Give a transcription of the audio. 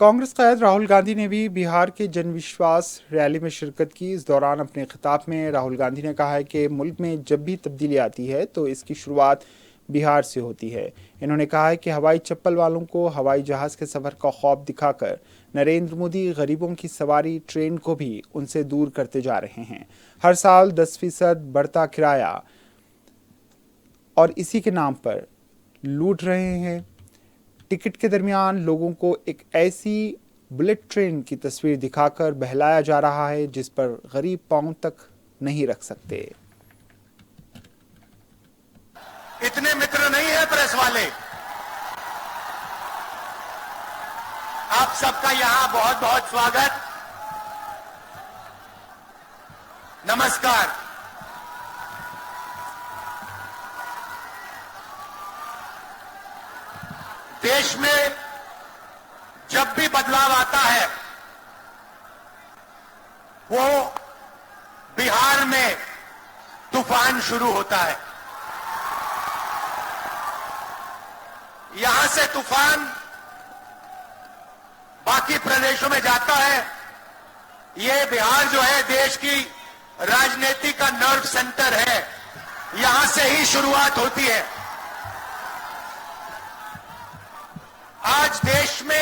कांग्रेस कायद राहुल गांधी ने भी बिहार के जनविश्वास रैली में शिरकत की। इस दौरान अपने खिताब में राहुल गांधी ने कहा है कि मुल्क में जब भी तब्दीली आती है तो इसकी शुरुआत बिहार से होती है। इन्होंने कहा है कि हवाई चप्पल वालों को हवाई जहाज के सफर का खौफ दिखाकर नरेंद्र मोदी गरीबों की सवारी ट्रेन को भी उनसे दूर करते जा रहे हैं। हर साल 10% बढ़ता किराया और इसी के नाम पर लूट रहे हैं। टिकट के दरमियान लोगों को एक ऐसी बुलेट ट्रेन की तस्वीर दिखाकर बहलाया जा रहा है जिस पर गरीब पांव तक नहीं रख सकते। इतने मित्र नहीं है प्रेस वाले। आप सबका यहां बहुत बहुत स्वागत, नमस्कार। देश में जब भी बदलाव आता है वो बिहार में तूफान शुरू होता है। यहां से तूफान बाकी प्रदेशों में जाता है। ये बिहार जो है देश की राजनीति का नर्व सेंटर है, यहां से ही शुरुआत होती है। आज देश में